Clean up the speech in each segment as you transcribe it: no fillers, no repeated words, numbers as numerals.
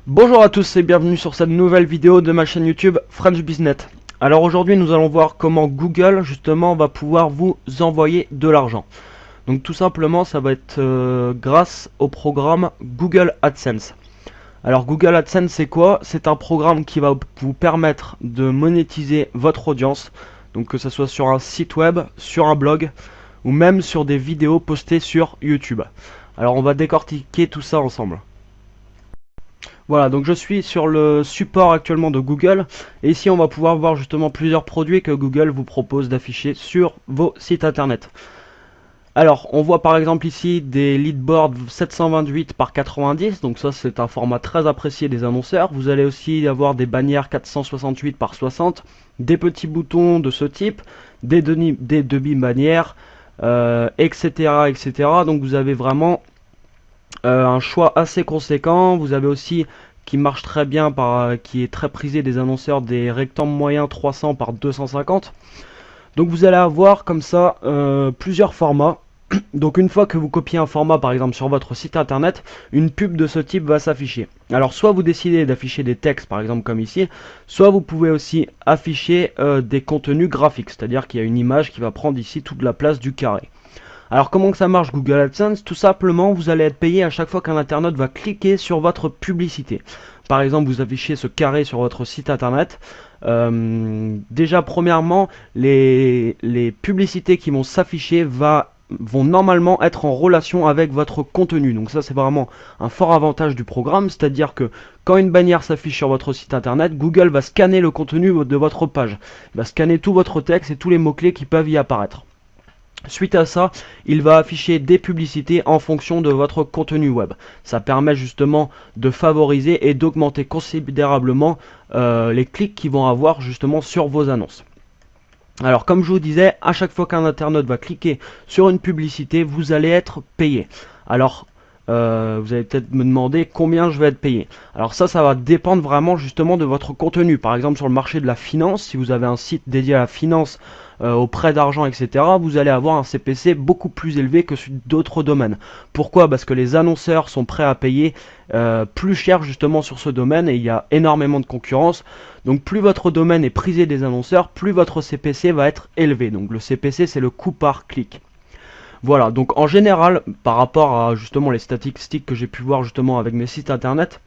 Bonjour à tous et bienvenue sur cette nouvelle vidéo de ma chaîne YouTube French Business. Alors aujourd'hui nous allons voir comment Google justement va pouvoir vous envoyer de l'argent. Donc tout simplement ça va être grâce au programme Google AdSense. Alors Google AdSense c'est quoi? C'est un programme qui va vous permettre de monétiser votre audience. Donc que ce soit sur un site web, sur un blog ou même sur des vidéos postées sur YouTube. Alors on va décortiquer tout ça ensemble. Voilà, donc je suis sur le support actuellement de Google et ici on va pouvoir voir justement plusieurs produits que Google vous propose d'afficher sur vos sites internet. Alors, on voit par exemple ici des leadboards 728 par 90, donc ça c'est un format très apprécié des annonceurs. Vous allez aussi avoir des bannières 468 par 60, des petits boutons de ce type, des demi-bannières, etc., etc. Donc vous avez vraiment un choix assez conséquent. Vous avez aussi qui marche très bien qui est très prisé des annonceurs, des rectangles moyens 300 par 250. Donc vous allez avoir comme ça plusieurs formats. Donc une fois que vous copiez un format par exemple sur votre site internet, une pub de ce type va s'afficher. Alors soit vous décidez d'afficher des textes par exemple comme ici, soit vous pouvez aussi afficher des contenus graphiques, c'est-à-dire qu'il y a une image qui va prendre ici toute la place du carré. Alors comment que ça marche Google AdSense? Tout simplement vous allez être payé à chaque fois qu'un internaute va cliquer sur votre publicité. Par exemple vous affichez ce carré sur votre site internet. Déjà premièrement les publicités qui vont s'afficher vont normalement être en relation avec votre contenu. Donc ça c'est vraiment un fort avantage du programme, c'est-à-dire que quand une bannière s'affiche sur votre site internet, Google va scanner le contenu de votre page. Il va scanner tout votre texte et tous les mots-clés qui peuvent y apparaître. Suite à ça, il va afficher des publicités en fonction de votre contenu web. Ça permet justement de favoriser et d'augmenter considérablement les clics qu'ils vont avoir justement sur vos annonces. Alors comme je vous disais, à chaque fois qu'un internaute va cliquer sur une publicité, vous allez être payé. Alors vous allez peut-être me demander combien je vais être payé. Alors ça va dépendre vraiment justement de votre contenu. Par exemple sur le marché de la finance, si vous avez un site dédié à la finance, au prêt d'argent, etc., vous allez avoir un CPC beaucoup plus élevé que sur d'autres domaines. Pourquoi? Parce que les annonceurs sont prêts à payer plus cher justement sur ce domaine et il y a énormément de concurrence. Donc plus votre domaine est prisé des annonceurs, plus votre CPC va être élevé. Donc le CPC c'est le coût par clic. Voilà, donc en général, par rapport à justement les statistiques que j'ai pu voir justement avec mes sites internet,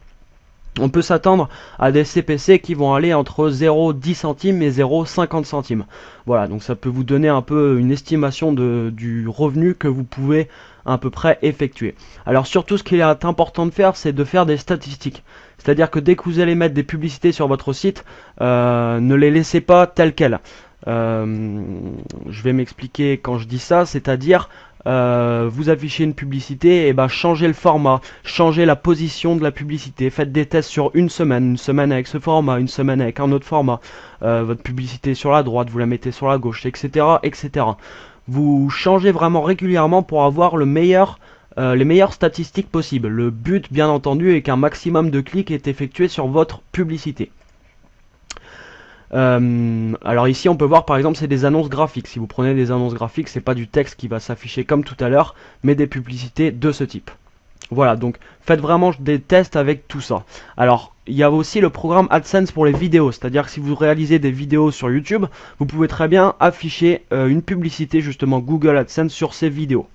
on peut s'attendre à des CPC qui vont aller entre 0,10 centimes et 0,50 centimes. Voilà, donc ça peut vous donner un peu une estimation du revenu que vous pouvez à peu près effectuer. Alors surtout ce qu'il est important de faire, c'est de faire des statistiques. C'est-à-dire que dès que vous allez mettre des publicités sur votre site, ne les laissez pas telles quelles. Je vais m'expliquer quand je dis ça, c'est-à-dire vous affichez une publicité, et ben changez le format, changez la position de la publicité, faites des tests sur une semaine avec ce format, une semaine avec un autre format, votre publicité sur la droite, vous la mettez sur la gauche, etc., etc. Vous changez vraiment régulièrement pour avoir les meilleures statistiques possibles. Le but, bien entendu, est qu'un maximum de clics est effectué sur votre publicité. Alors ici on peut voir par exemple c'est des annonces graphiques. Si vous prenez des annonces graphiques, c'est pas du texte qui va s'afficher comme tout à l'heure, mais des publicités de ce type. Voilà, donc faites vraiment des tests avec tout ça. Alors il y a aussi le programme AdSense pour les vidéos, c'est-à-dire que si vous réalisez des vidéos sur YouTube, vous pouvez très bien afficher une publicité justement Google AdSense sur ces vidéos.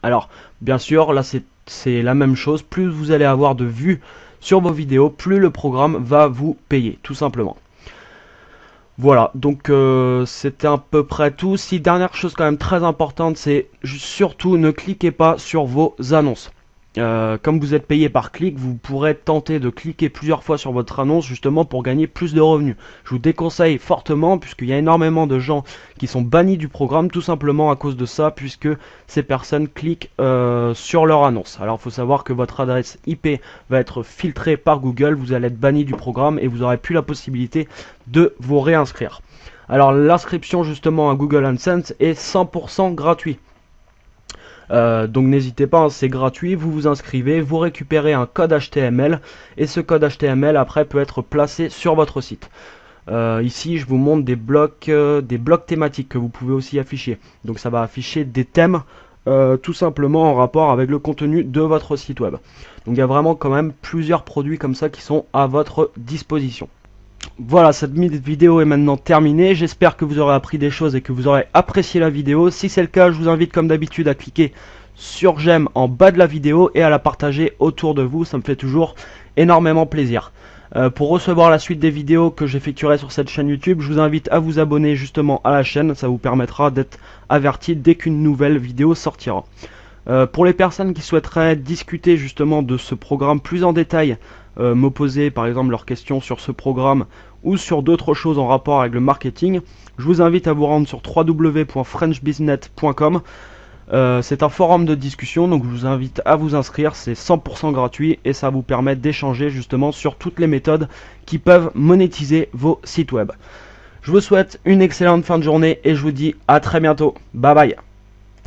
Alors bien sûr là c'est la même chose, plus vous allez avoir de vues sur vos vidéos, plus le programme va vous payer tout simplement. Voilà, donc c'était à peu près tout. Si dernière chose quand même très importante, c'est surtout ne cliquez pas sur vos annonces. Comme vous êtes payé par clic, vous pourrez tenter de cliquer plusieurs fois sur votre annonce justement pour gagner plus de revenus. Je vous déconseille fortement puisqu'il y a énormément de gens qui sont bannis du programme tout simplement à cause de ça, puisque ces personnes cliquent sur leur annonce. Alors il faut savoir que votre adresse IP va être filtrée par Google, vous allez être banni du programme et vous n'aurez plus la possibilité de vous réinscrire. Alors l'inscription justement à Google AdSense est 100% gratuit. Donc n'hésitez pas, hein, c'est gratuit, vous vous inscrivez, vous récupérez un code HTML et ce code HTML après peut être placé sur votre site. Ici je vous montre des blocs thématiques que vous pouvez aussi afficher. Donc ça va afficher des thèmes tout simplement en rapport avec le contenu de votre site web. Donc il y a vraiment quand même plusieurs produits comme ça qui sont à votre disposition. Voilà, cette vidéo est maintenant terminée. J'espère que vous aurez appris des choses et que vous aurez apprécié la vidéo. Si c'est le cas, je vous invite comme d'habitude à cliquer sur j'aime en bas de la vidéo et à la partager autour de vous. Ça me fait toujours énormément plaisir. Pour recevoir la suite des vidéos que j'effectuerai sur cette chaîne YouTube, je vous invite à vous abonner justement à la chaîne. Ça vous permettra d'être averti dès qu'une nouvelle vidéo sortira. Pour les personnes qui souhaiteraient discuter justement de ce programme plus en détail, me poser par exemple leurs questions sur ce programme ou sur d'autres choses en rapport avec le marketing, je vous invite à vous rendre sur www.frenchbiznet.com. C'est un forum de discussion, donc je vous invite à vous inscrire, c'est 100% gratuit et ça vous permet d'échanger justement sur toutes les méthodes qui peuvent monétiser vos sites web. Je vous souhaite une excellente fin de journée et je vous dis à très bientôt. Bye bye.